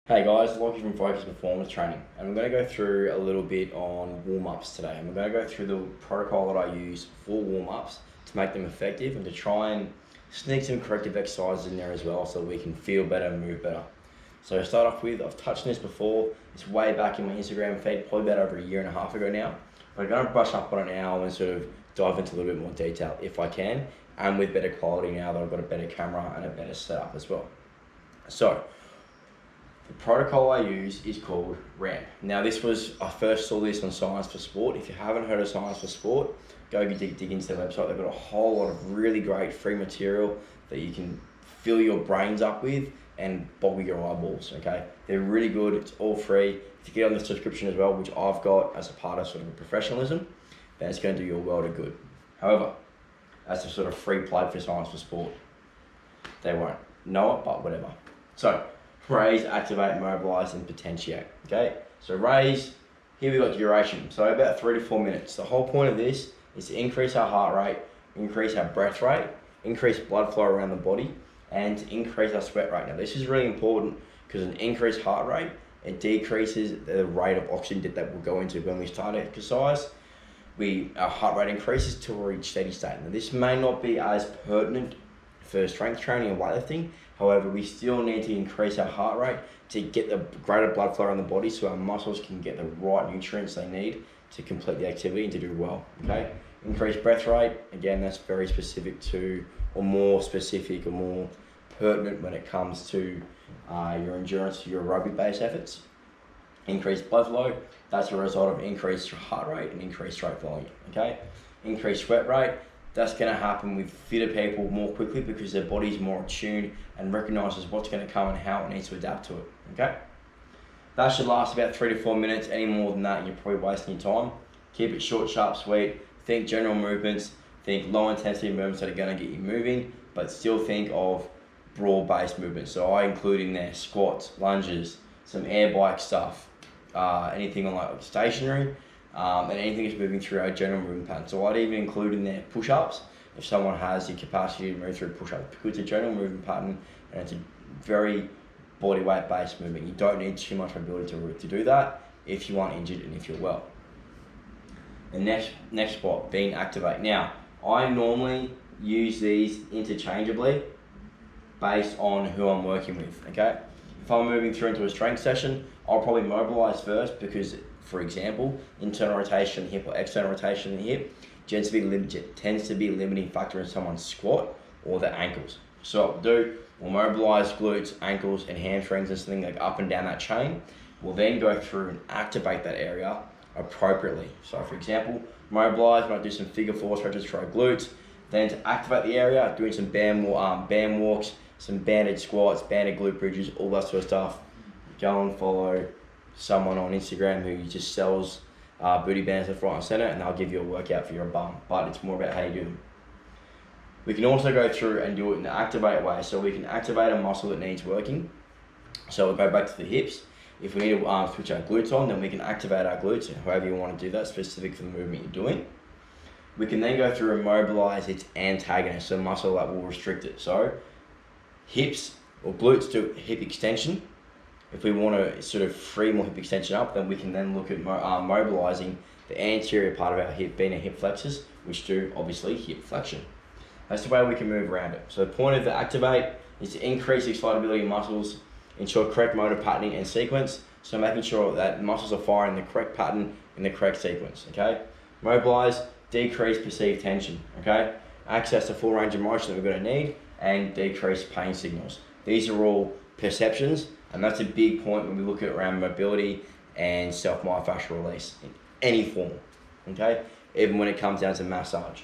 Hey guys, Lockie from Focus Performance Training, and we're going to go through a little bit on warm-ups today. And we're going to go through the protocol that I use for warm-ups to make them effective and to try and sneak some corrective exercises in there as well so we can feel better and move better. So to start off with, I've touched on this before. It's way back in my Instagram feed, probably about over a year and a half ago now. But I'm going to brush up on it now and sort of dive into a little bit more detail if I can, and with better quality now that I've got a better camera and a better setup as well. So, the protocol I use is called RAMP. Now I first saw this on Science for Sport. If you haven't heard of Science for Sport, go dig into their website. They've got a whole lot of really great free material that you can fill your brains up with and boggle your eyeballs, okay? They're really good, it's all free. If you get on the subscription as well, which I've got as a part of sort of professionalism, then it's gonna do you a world of good. However, as a sort of free plug for Science for Sport, they won't know it, but whatever. So, raise, activate, mobilize, and potentiate. Okay, so raise, here we got duration, so about 3 to 4 minutes. The whole point of this is to increase our heart rate, increase our breath rate, increase blood flow around the body, and to increase our sweat rate. Now, this is really important because an increased heart rate, it decreases the rate of oxygen that will go into when we start exercise. Our heart rate increases till we reach steady state. Now, this may not be as pertinent for strength training and weightlifting. However, we still need to increase our heart rate to get the greater blood flow around the body so our muscles can get the right nutrients they need to complete the activity and to do well, okay? Increased breath rate, again, that's very specific to, or more specific or more pertinent when it comes to your endurance, your aerobic-based efforts. Increased blood flow, that's a result of increased heart rate and increased stroke volume, okay? Increased sweat rate, that's going to happen with fitter people more quickly because their body's more attuned and recognises what's going to come and how it needs to adapt to it, okay? That should last about 3 to 4 minutes. Any more than that, you're probably wasting your time. Keep it short, sharp, sweet. Think general movements. Think low intensity movements that are going to get you moving, but still think of broad-based movements. So I include in there squats, lunges, some air bike stuff, anything on like stationary, and anything that's moving through our general movement pattern. So I'd even include in there push-ups if someone has the capacity to move through push-ups, because it's a general movement pattern and it's a very body weight based movement. You don't need too much mobility to do that if you aren't injured and if you're well. The next spot being activate. Now, I normally use these interchangeably based on who I'm working with, okay? If I'm moving through into a strength session, I'll probably mobilize first because, for example, internal rotation in the hip or external rotation in the hip tends to be a limiting factor in someone's squat or their ankles. So what we'll do, we'll mobilize glutes, ankles, and hamstrings and something like up and down that chain. We'll then go through and activate that area appropriately. So for example, mobilize, might do some figure 4 stretches for our glutes. Then to activate the area, doing some band walks, some banded squats, banded glute bridges, all that sort of stuff. Go and follow someone on Instagram who just sells booty bands left, right, and center, and they'll give you a workout for your bum. But it's more about how you do them. We can also go through and do it in the activate way. So we can activate a muscle that needs working. So we'll go back to the hips. If we need to switch our glutes on, then we can activate our glutes, however you want to do that, specific for the movement you're doing. We can then go through and mobilize its antagonist, so muscle that will restrict it. So hips or glutes do hip extension. If we want to sort of free more hip extension up, then we can then look at mobilizing the anterior part of our hip, being our hip flexors, which do obviously hip flexion. That's the way we can move around it. So the point of the activate is to increase the excitability of muscles, ensure correct motor patterning and sequence, so making sure that muscles are firing the correct pattern in the correct sequence, okay? Mobilize, decrease perceived tension, okay? Access the full range of motion that we're going to need, and decrease pain signals. These are all perceptions, and that's a big point when we look at around mobility and self-myofascial release in any form, okay? Even when it comes down to massage.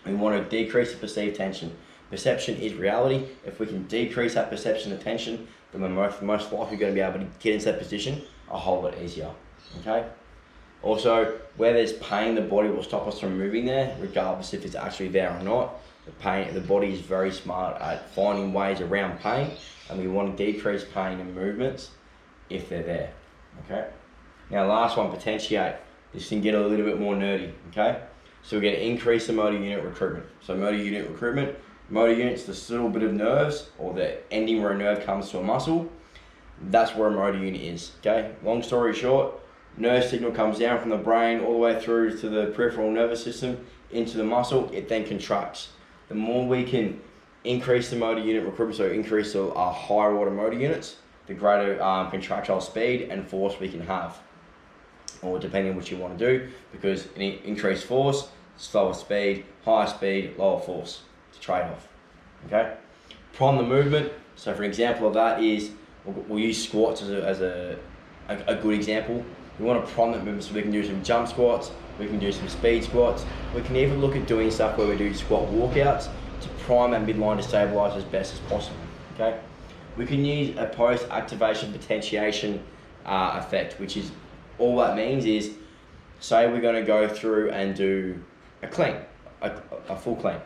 We want to decrease the perceived tension. Perception is reality. If we can decrease that perception of tension, then we're most likely going to be able to get into that position a whole lot easier, okay? Also, where there's pain, the body will stop us from moving there, regardless if it's actually there or not. The body is very smart at finding ways around pain, and we want to decrease pain in movements if they're there, okay? Now, last one, potentiate. This can get a little bit more nerdy, okay? So we're going to increase the motor unit recruitment. So motor unit's this little bit of nerves, or the ending where a nerve comes to a muscle. That's where a motor unit is. Okay. Long story short, nerve signal comes down from the brain all the way through to the peripheral nervous system into the muscle. It then contracts. The more we can increase the motor unit recruitment, so increase our higher order motor units, the greater contractile speed and force we can have, or depending on what you want to do, because increased force, slower speed, higher speed, lower force. It's a trade-off. Okay. Prime the movement. So for an example of that is, we'll use squats as a good example. We want to prime that movement, so we can do some jump squats, we can do some speed squats, we can even look at doing stuff where we do squat walkouts to prime our midline to stabilize as best as possible. Okay. We can use a post-activation potentiation effect, which is, all that means is, say we're going to go through and do a clean, a full clean.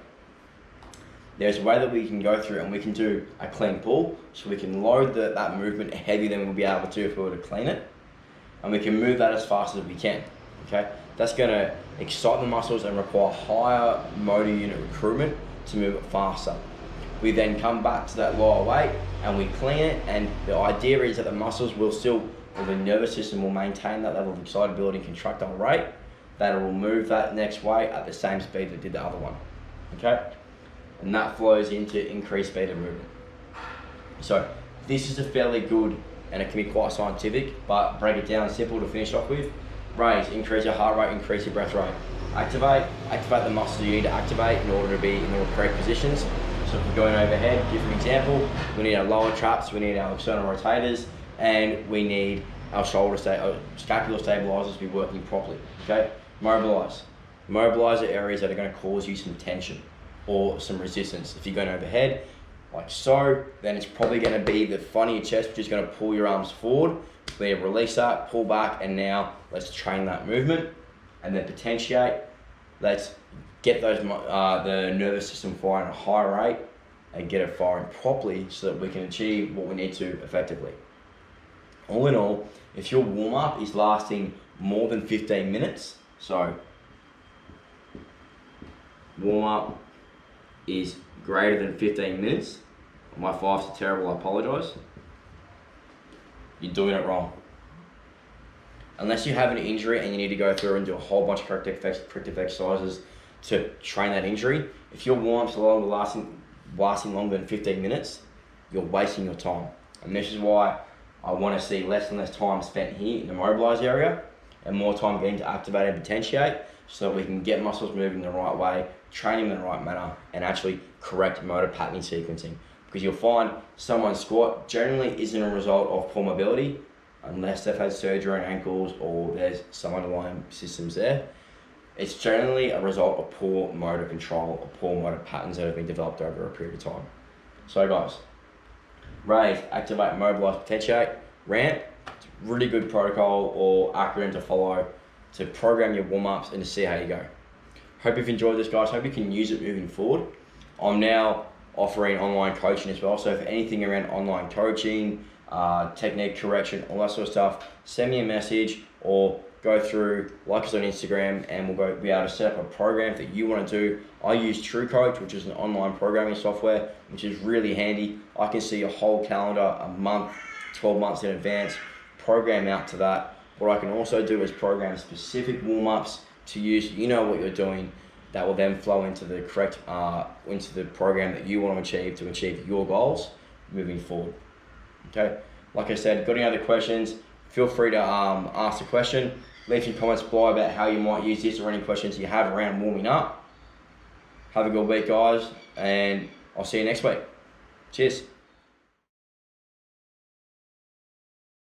There's a way that we can go through and we can do a clean pull, so we can load that movement heavier than we'll be able to if we were to clean it, and we can move that as fast as we can. Okay, that's going to excite the muscles and require higher motor unit recruitment to move it faster. We then come back to that lower weight and we clean it, and the idea is that the muscles will still, or the nervous system will maintain that level of excitability and contractile rate, that it will move that next weight at the same speed that did the other one. Okay, and that flows into increased speed of movement. So this is a fairly good, and it can be quite scientific, but break it down simple to finish off with. Raise, increase your heart rate, increase your breath rate. Activate the muscles you need to activate in order to be in the correct positions. So if we're going overhead, different example, we need our lower traps, we need our external rotators, and we need our scapular stabilizers to be working properly. Okay, mobilize. Mobilize the areas that are going to cause you some tension or some resistance. If you're going overhead, like so, then it's probably going to be the front of your chest, which is going to pull your arms forward. We release that, pull back, and now let's train that movement, and then potentiate. Let's get those the nervous system firing at a high rate and get it firing properly so that we can achieve what we need to effectively. All in all, if your warm-up is lasting more than 15 minutes, so warm-up is greater than 15 minutes, my fives are terrible, I apologise, you're doing it wrong. Unless you have an injury and you need to go through and do a whole bunch of corrective exercises to train that injury, if your warm-ups are lasting longer than 15 minutes, you're wasting your time. And this is why I want to see less and less time spent here in the mobilized area and more time getting to activate and potentiate, so that we can get muscles moving the right way, train them in the right manner, and actually correct motor patterning sequencing. Because you'll find someone's squat generally isn't a result of poor mobility, unless they've had surgery on ankles or there's some underlying systems there. It's generally a result of poor motor control or poor motor patterns that have been developed over a period of time. So guys, raise, activate, mobilize, potentiate, ramp. It's a really good protocol or acronym to follow to program your warm-ups and to see how you go. Hope you've enjoyed this, guys. Hope you can use it moving forward. I'm now offering online coaching as well, so for anything around online coaching, technique correction, all that sort of stuff, send me a message or go through, like us on Instagram, and we'll be able to set up a program that you want to do. I use TrueCoach, which is an online programming software, which is really handy. I can see a whole calendar a month, 12 months in advance, program out to that. What I can also do is program specific warm-ups to use, you know what you're doing, that will then flow into the correct, into the program that you want to achieve your goals moving forward. Okay, like I said, got any other questions, feel free to ask a question. Leave some comments below about how you might use this or any questions you have around warming up. Have a good week, guys, and I'll see you next week. Cheers.